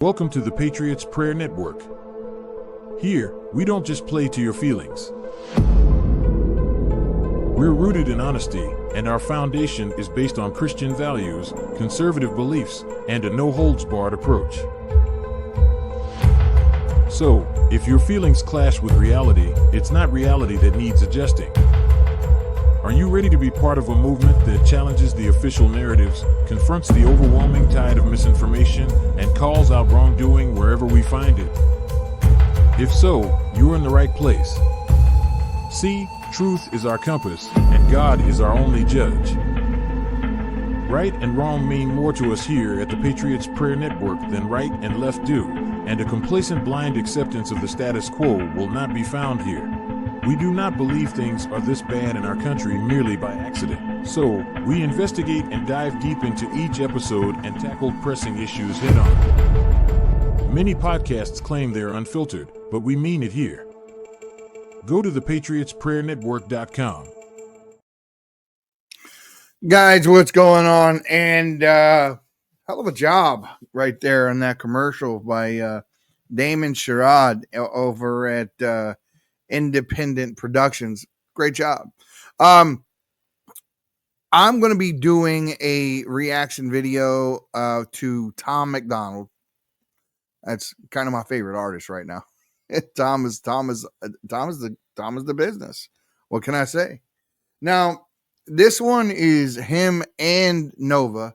Welcome to the Patriots Prayer Network. Here, we don't just play to your feelings. We're rooted in honesty, and our foundation is based on Christian values, conservative beliefs, and a no-holds-barred approach. So, if your feelings clash with reality, it's not reality that needs adjusting. Are you ready to be part of a movement that challenges the official narratives, confronts the overwhelming tide of misinformation, and calls out wrongdoing wherever we find it? If so, you're in the right place. See, truth is our compass, and God is our only judge. Right and wrong mean more to us here at the Patriots Prayer Network than right and left do, and a complacent blind acceptance of the status quo will not be found here. We do not believe things are this bad in our country merely by accident. So, we investigate and dive deep into each episode and tackle pressing issues head on. Many podcasts claim they're unfiltered, but we mean it here. Go to thepatriotsprayernetwork.com. Guys, what's going on? And hell of a job right there on that commercial by Damon Sherrod over at Independent Productions. Great job. I'm going to be doing a reaction video to Tom MacDonald. That's kind of my favorite artist right now. Tom is the business. What can I say? Now, this one is him and Nova,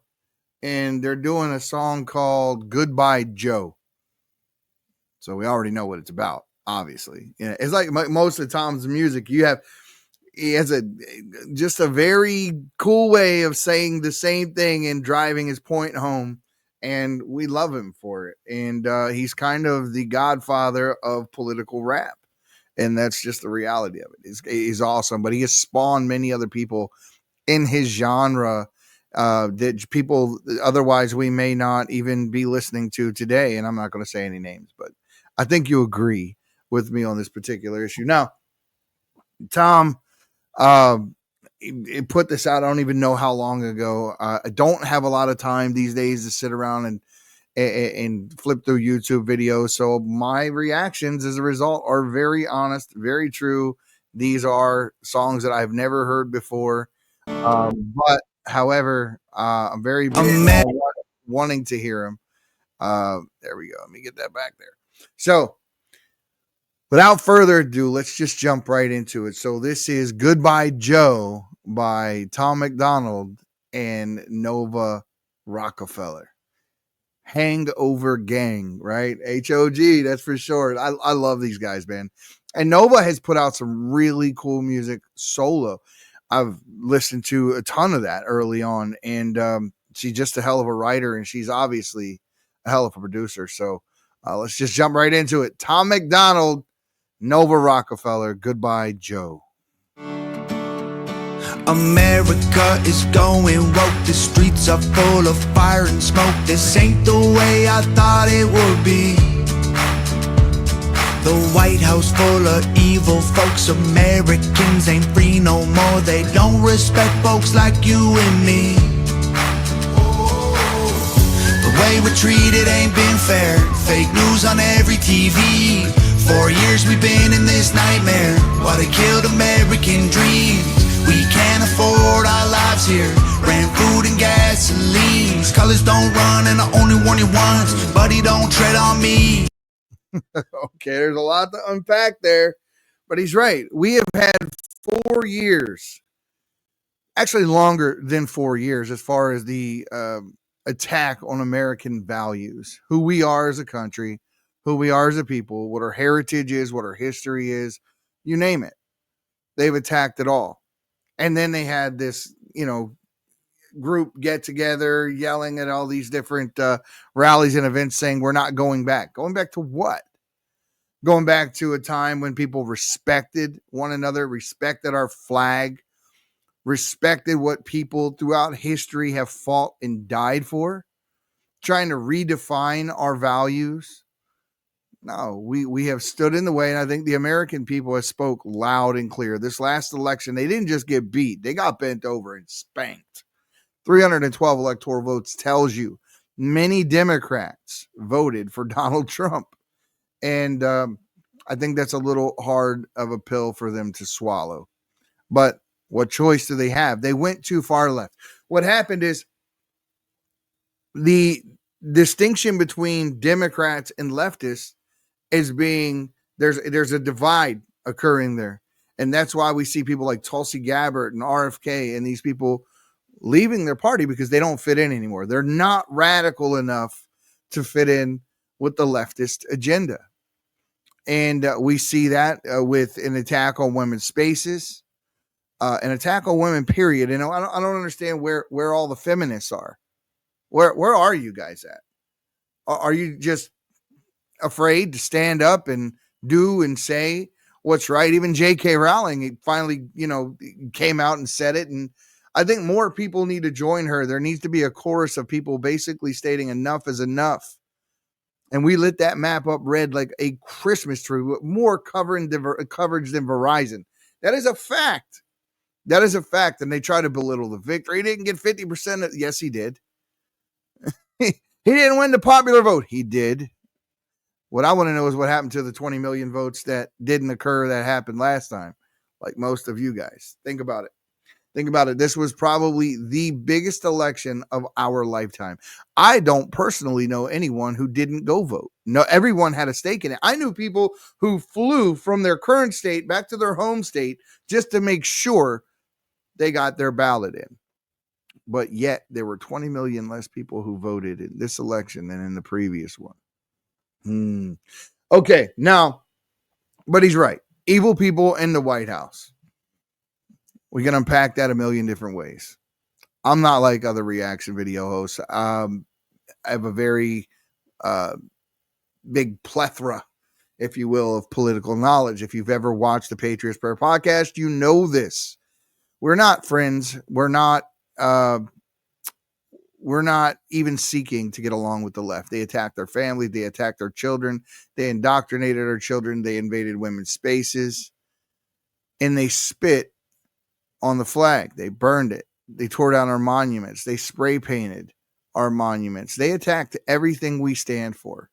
and they're doing a song called Goodbye Joe. So we already know what it's about. Obviously, yeah, it's like most of Tom's music. He has just a very cool way of saying the same thing and driving his point home, and we love him for it. And he's kind of the godfather of political rap, and that's just the reality of it. He's awesome, but he has spawned many other people in his genre that people otherwise we may not even be listening to today. And I'm not going to say any names, but I think you agree with me on this particular issue. Now, Tom he put this out. I don't even know how long ago. I don't have a lot of time these days to sit around and flip through YouTube videos. So my reactions as a result are very honest, very true. These are songs that I've never heard before. But however, I'm very big wanting to hear them. There we go. Let me get that back there. So, without further ado, let's just jump right into it. So this is Goodbye Joe by Tom MacDonald and Nova Rockefeller. Hangover Gang, right? HOG, that's for sure. I love these guys, man. And Nova has put out some really cool music solo. I've listened to a ton of that early on, and she's just a hell of a writer, and she's obviously a hell of a producer. So let's just jump right into it. Tom MacDonald, Nova Rockefeller, Goodbye Joe. America is going woke. The streets are full of fire and smoke. This ain't the way I thought it would be. The White House full of evil folks. Americans ain't free no more. They don't respect folks like you and me. The way we're treated ain't been fair. Fake news on every TV. 4 years we've been in this nightmare while they killed American dreams. We can't afford our lives here. Rent, food, and gasoline. Colors don't run and I only warn you once. Buddy, don't tread on me. Okay, there's a lot to unpack there, but he's right. We have had 4 years, actually longer than 4 years, as far as the attack on American values, who we are as a country, who we are as a people, what our heritage is, what our history is, you name it. They've attacked it all. And then they had this, group get together yelling at all these different rallies and events saying we're not going back. Going back to what? Going back to a time when people respected one another, respected our flag, respected what people throughout history have fought and died for, trying to redefine our values. No, we have stood in the way, and I think the American people have spoke loud and clear. This last election, they didn't just get beat. They got bent over and spanked. 312 electoral votes tells you many Democrats voted for Donald Trump. And I think that's a little hard of a pill for them to swallow. But what choice do they have? They went too far left. What happened is the distinction between Democrats and leftists is being there's a divide occurring there. And that's why we see people like Tulsi Gabbard and RFK and these people leaving their party because they don't fit in anymore. They're not radical enough to fit in with the leftist agenda. And we see that with an attack on women's spaces, an attack on women, period. And I don't understand where all the feminists are. Where are you guys at? Are you just afraid to stand up and do and say what's right? Even J.K. Rowling finally, came out and said it. And I think more people need to join her. There needs to be a chorus of people basically stating enough is enough. And we lit that map up red like a Christmas tree with more coverage than Verizon. That is a fact. That is a fact. And they try to belittle the victory. He didn't get 50%. Yes, he did. He didn't win the popular vote. He did. What I want to know is what happened to the 20 million votes that didn't occur that happened last time, like most of you guys. Think about it. Think about it. This was probably the biggest election of our lifetime. I don't personally know anyone who didn't go vote. No, everyone had a stake in it. I knew people who flew from their current state back to their home state just to make sure they got their ballot in. But yet there were 20 million less people who voted in this election than in the previous one. Okay, now, but he's right. Evil people in the White House. We can unpack that a million different ways. I'm not like other reaction video hosts. I have a very big plethora, if you will, of political knowledge. If you've ever watched the Patriots Prayer podcast, you know this. We're not friends. We're not even seeking to get along with the left. They attacked our family. They attacked our children. They indoctrinated our children. They invaded women's spaces. And they spit on the flag. They burned it. They tore down our monuments. They spray painted our monuments. They attacked everything we stand for.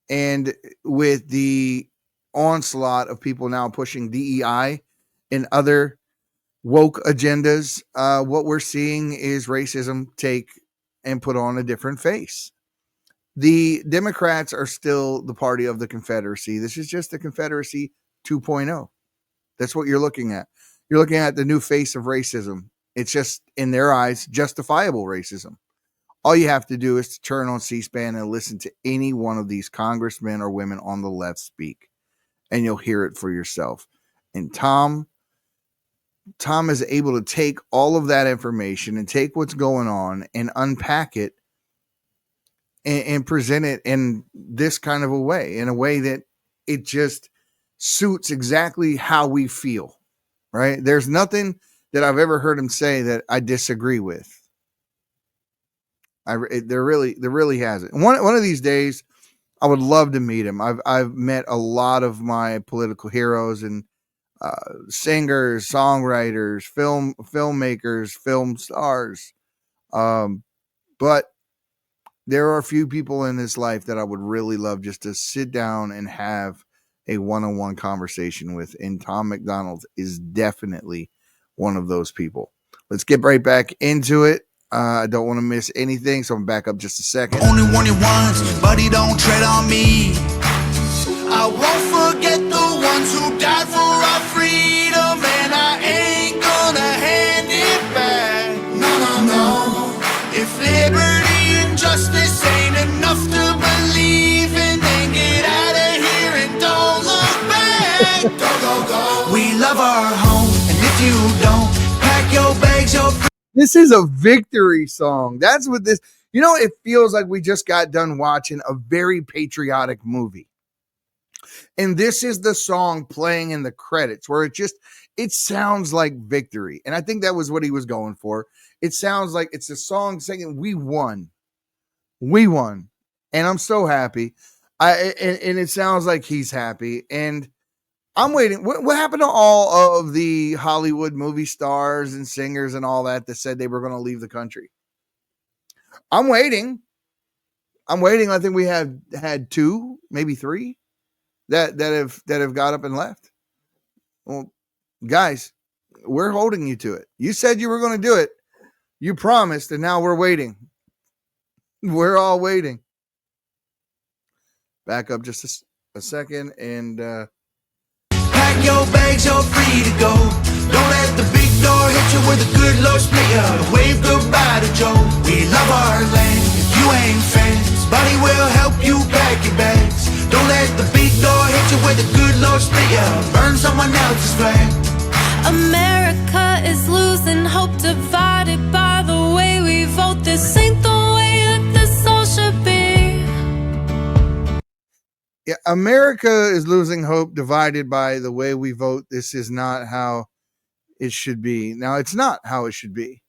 And with the onslaught of people now pushing DEI and other woke agendas, what we're seeing is racism take and put on a different face. The Democrats are still the party of the Confederacy. This is just the Confederacy 2.0. That's what you're looking at. You're looking at the new face of racism. It's just, in their eyes, justifiable racism. All you have to do is to turn on C-SPAN and listen to any one of these congressmen or women on the left speak, and you'll hear it for yourself. And Tom is able to take all of that information and take what's going on and unpack it and present it in this kind of a way, in a way that it just suits exactly how we feel, right? There's nothing that I've ever heard him say that I disagree with. There really hasn't. One of these days, I would love to meet him. I've met a lot of my political heroes and singers, songwriters, filmmakers, film stars. But there are a few people in this life that I would really love just to sit down and have a one-on-one conversation with. And Tom MacDonald is definitely one of those people. Let's get right back into it. I don't want to miss anything, so I'm back up just a second. Only one it once, buddy, don't tread on me. I won't forget the ones who died for our freedom, and I ain't gonna hand it back. No. If liberty and justice ain't enough to believe in, then get out of here and don't look back. Go. We love our home, and if you don't, pack your bags, This is a victory song. That's what this, it feels like we just got done watching a very patriotic movie. And this is the song playing in the credits where it sounds like victory. And I think that was what he was going for. It sounds like it's a song saying we won. We won. And I'm so happy. And it sounds like he's happy. And I'm waiting. What happened to all of the Hollywood movie stars and singers and all that said they were going to leave the country? I'm waiting. I think we have had 2, maybe 3 that have got up and left. Well, guys, we're holding you to it. You said you were going to do it. You promised, and now we're waiting. We're all waiting. Back up just a second, and Pack your bags, you're free to go. Don't let the big door hit you with a good Lord split you. Wave goodbye to Joe. We love our land. If you ain't fans, buddy will help you pack your bags. Don't let the big door hit you with a good Lord split you. Burn someone else's flag. America is losing hope, divided by the way we vote. This ain't the way that this all should be. yeah, America is losing hope, divided by the way we vote. This is not how it should be. Now, it's not how it should be.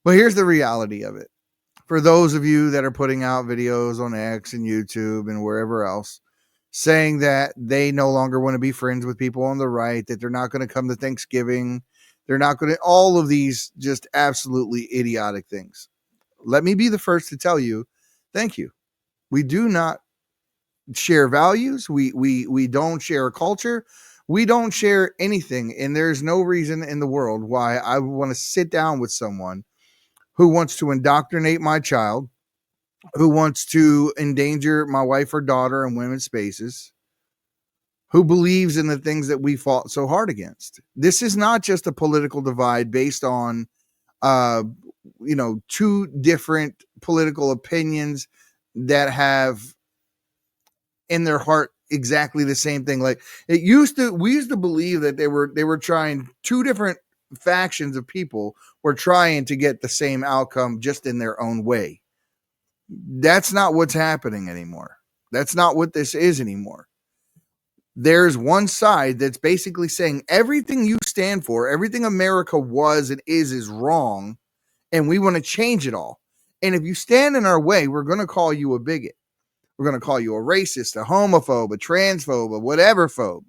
But here's the reality of it. For those of you that are putting out videos on X and YouTube and wherever else, saying that they no longer want to be friends with people on the right, that they're not going to come to Thanksgiving, they're not going to, all of these just absolutely idiotic things. Let me be the first to tell you, thank you. We do not share values. We don't share a culture. We don't share anything. And there's no reason in the world why I would want to sit down with someone who wants to indoctrinate my child, who wants to endanger my wife or daughter in women's spaces, who believes in the things that we fought so hard against. This is not just a political divide based on, 2 different political opinions that have in their heart exactly the same thing. Like we used to believe that they were trying 2 different factions of people were trying to get the same outcome just in their own way. That's not what's happening anymore. That's not what this is anymore. There's one side that's basically saying everything you stand for, everything America was and is wrong, and we want to change it all. And if you stand in our way, we're going to call you a bigot. We're going to call you a racist, a homophobe, a transphobe, a whatever phobe.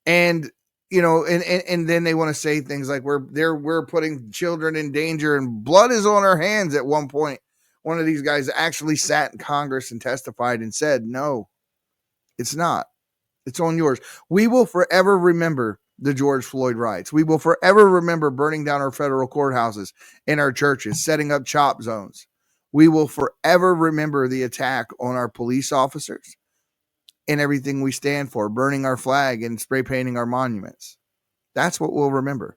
And and then they want to say things like we're putting children in danger and blood is on our hands. At one point, one of these guys actually sat in Congress and testified and said, no, it's not. It's on yours. We will forever remember the George Floyd riots. We will forever remember burning down our federal courthouses and our churches, setting up chop zones. We will forever remember the attack on our police officers and everything we stand for, burning our flag and spray painting our monuments. That's what we'll remember.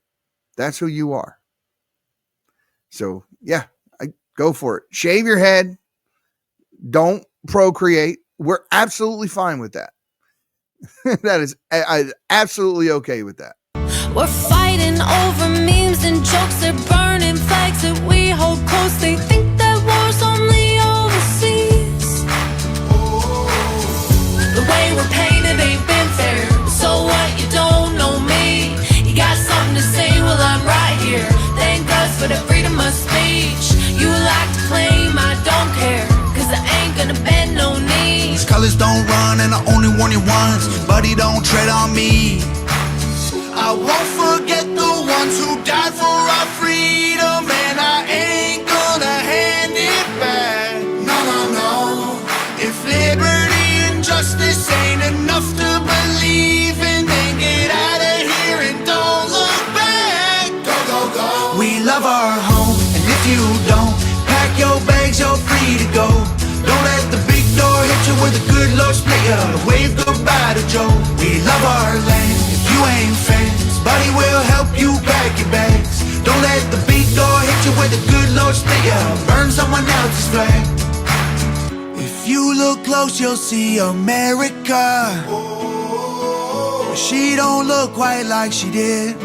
That's who you are. So, yeah, go for it. Shave your head. Don't procreate. We're absolutely fine with that. That is absolutely okay with that. We're fighting over memes and jokes. They're burning flags that we hold close. They think that war's only overseas. The way we're painted ain't been fair. So what? You don't know me. You got something to say? Well, I'm right here. Thank us for the freedom of speech. You like to claim I don't care, 'cause I ain't gonna bend no knees. Colors don't run and I only warn you once. Buddy, don't tread on me. I won't forget the ones who died for our freedom, and I ain't gonna hand it back. No, no, no. If liberty and justice ain't enough to believe in, then get out of here and don't look back. Go, go, go. We love our home, and if you don't, pack your bags, you're free to go. Don't let the big door hit you with a good Lord split you. Wave goodbye to Joe. We love our land. If you ain't fans, buddy will help you pack your bags. Don't let the big door hit you with a good Lord split you. Burn someone else's flag. If you look close, you'll see America. She don't look quite like she did.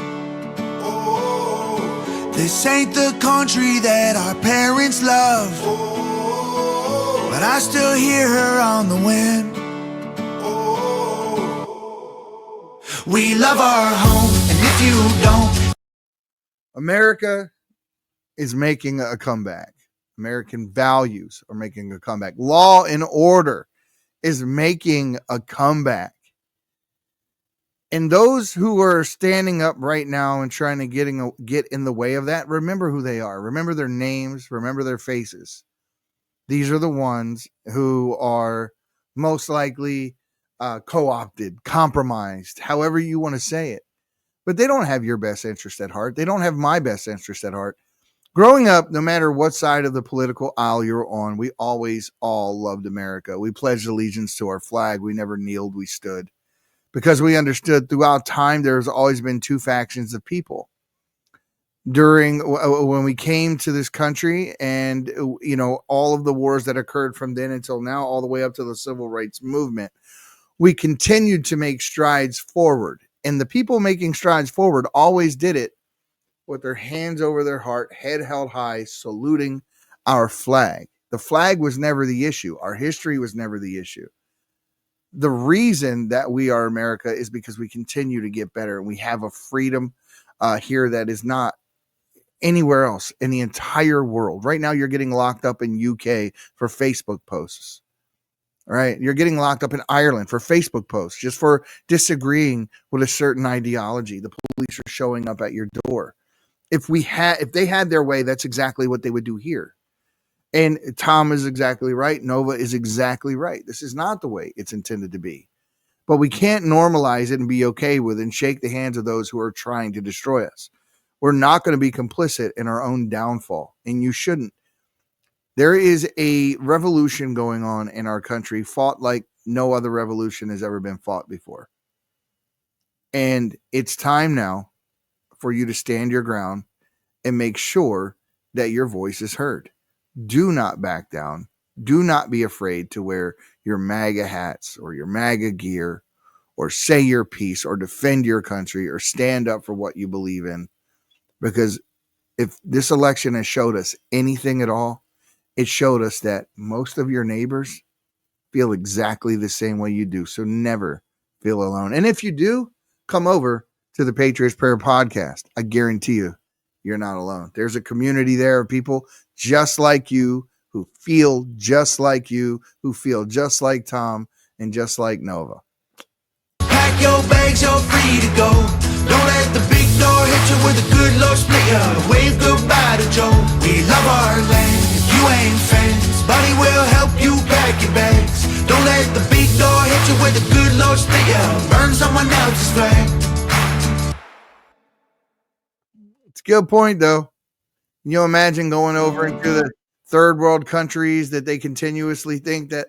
This ain't the country that our parents love, but I still hear her on the wind. We love our home, and if you don't, America is making a comeback. American values are making a comeback. Law and order is making a comeback. And those who are standing up right now and trying to get in the way of that, remember who they are. Remember their names. Remember their faces. These are the ones who are most likely co-opted, compromised, however you want to say it. But they don't have your best interest at heart. They don't have my best interest at heart. Growing up, no matter what side of the political aisle you're on, we always all loved America. We pledged allegiance to our flag. We never kneeled, we stood. Because we understood throughout time there's always been two factions of people. When we came to this country and, all of the wars that occurred from then until now, all the way up to the civil rights movement, we continued to make strides forward. And the people making strides forward always did it with their hands over their heart, head held high, saluting our flag. The flag was never the issue. Our history was never the issue. The reason that we are America is because we continue to get better. And we have a freedom here that is not anywhere else in the entire world. Right now, you're getting locked up in UK for Facebook posts. All right. You're getting locked up in Ireland for Facebook posts, just for disagreeing with a certain ideology. The police are showing up at your door. If they had their way, that's exactly what they would do here. And Tom is exactly right. Nova is exactly right. This is not the way it's intended to be. But we can't normalize it and be okay with it and shake the hands of those who are trying to destroy us. We're not going to be complicit in our own downfall, and you shouldn't. There is a revolution going on in our country, fought like no other revolution has ever been fought before. And it's time now for you to stand your ground and make sure that your voice is heard. Do not back down. Do not be afraid to wear your MAGA hats or your MAGA gear or say your piece or defend your country or stand up for what you believe in. Because if this election has showed us anything at all, it showed us that most of your neighbors feel exactly the same way you do. So never feel alone. And if you do, come over to the Patriots Prayer Podcast. I guarantee you're not alone. There's a community there of people just like you, who feel just like you, who feel just like Tom and just like Nova. Pack your bags, you're free to go. Don't let the big door hit you with a good Lord split you. Wave goodbye to Joe. We love our land. If you ain't fans, buddy will help you pack your bags. Don't let the big door hit you with a good Lord split you. Burn someone else's flag. It's a good point, though. You imagine going over into the third world countries that they continuously think that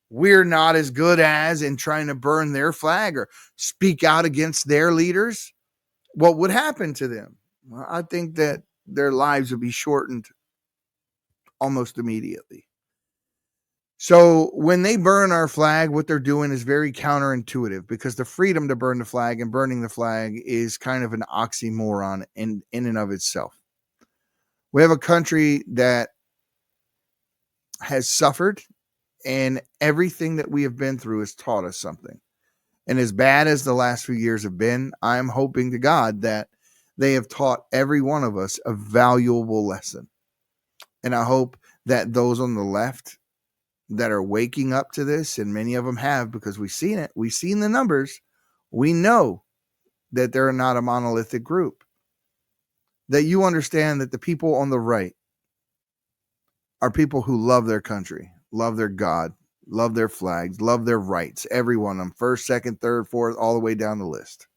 we're not as good as, and trying to burn their flag or speak out against their leaders. What would happen to them? Well, I think that their lives would be shortened almost immediately. So when they burn our flag, what they're doing is very counterintuitive, because the freedom to burn the flag and burning the flag is kind of an oxymoron in and of itself. We have a country that has suffered, and everything that we have been through has taught us something. And as bad as the last few years have been, I'm hoping to God that they have taught every one of us a valuable lesson. And I hope that those on the left that are waking up to this, and many of them have, because we've seen it, we've seen the numbers, we know that they're not a monolithic group. That you understand that the people on the right are people who love their country, love their God, love their flags, love their rights, every one of them, first, second, third, fourth, all the way down the list.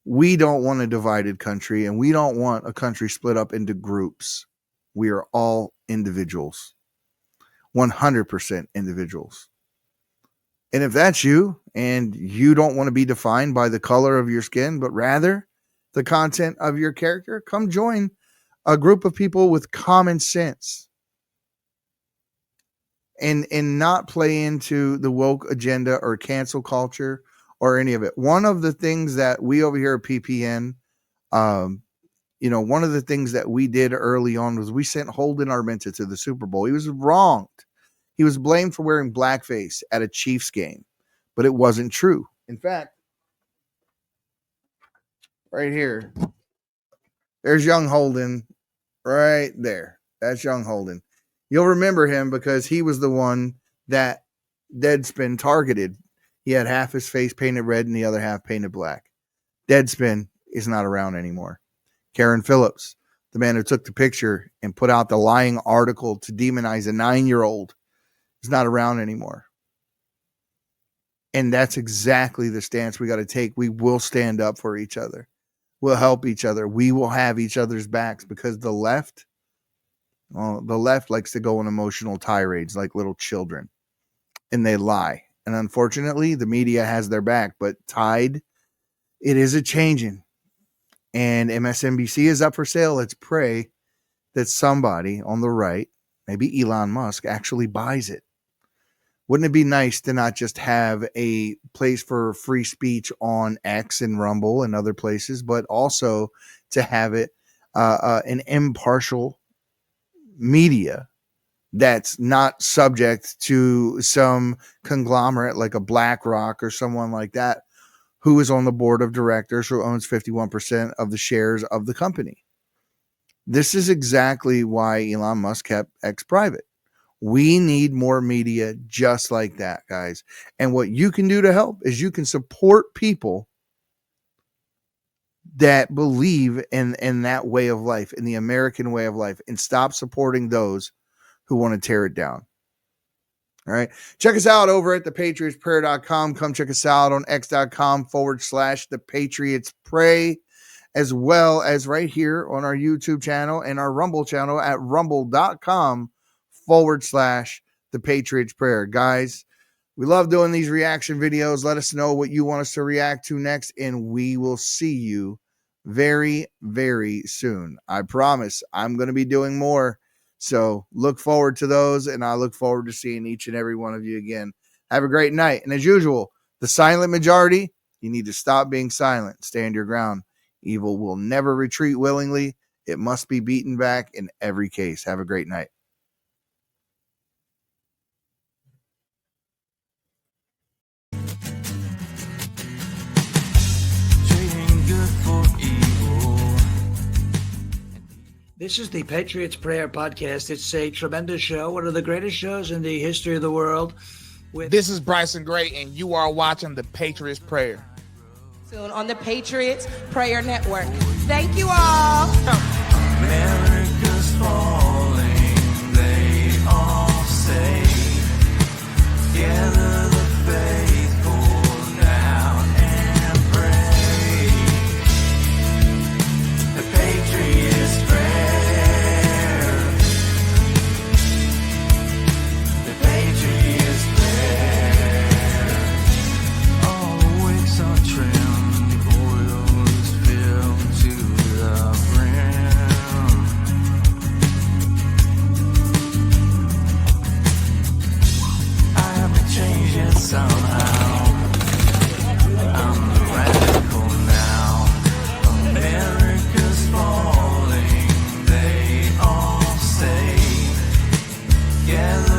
We don't want a divided country, and we don't want a country split up into groups. We are all individuals, 100% individuals. And if that's you, and you don't want to be defined by the color of your skin, but rather the content of your character, come join a group of people with common sense. And not play into the woke agenda or cancel culture or any of it. One of the things that we over here at PPN, one of the things that we did early on was we sent Holden Armenta to the Super Bowl. He was wronged. He was blamed for wearing blackface at a Chiefs game, but it wasn't true. In fact, right here, there's young Holden right there. That's young Holden. You'll remember him because he was the one that Deadspin targeted. He had half his face painted red and the other half painted black. Deadspin is not around anymore. Karen Phillips, the man who took the picture and put out the lying article to demonize a 9-year-old, is not around anymore. And that's exactly the stance we got to take. We will stand up for each other. We'll help each other. We will have each other's backs, because the left likes to go on emotional tirades like little children, and they lie. And unfortunately, the media has their back, but tide, it is a changing. And MSNBC is up for sale. Let's pray that somebody on the right, maybe Elon Musk, actually buys it. Wouldn't it be nice to not just have a place for free speech on X and Rumble and other places, but also to have it an impartial media that's not subject to some conglomerate like a BlackRock or someone like that, who is on the board of directors, who owns 51% of the shares of the company. This is exactly why Elon Musk kept X private. We need more media just like that, guys. And what you can do to help is you can support people that believe in that way of life, in the American way of life, and stop supporting those who want to tear it down. All right. Check us out over at thepatriotsprayer.com. Come check us out on x.com/thepatriotspray, as well as right here on our YouTube channel and our Rumble channel at rumble.com/thepatriotsprayer. Guys, we love doing these reaction videos. Let us know what you want us to react to next, and we will see you very, very soon. I promise I'm going to be doing more. So look forward to those, and I look forward to seeing each and every one of you again. Have a great night. And as usual, the silent majority, you need to stop being silent. Stand your ground. Evil will never retreat willingly. It must be beaten back in every case. Have a great night. This is the Patriots Prayer Podcast. It's a tremendous show, one of the greatest shows in the history of the world. This is Bryson Gray, and you are watching the Patriots Prayer. Soon on the Patriots Prayer Network. Thank you all. America's falling, they all say. Gather the faithful now and pray. The Patriots Prayer. The Patriots Prayer. All the wicks are trimmed, oil is filled to the brim. I haven't changed yet somehow. I'm the radical now. America's falling, they all say. Gather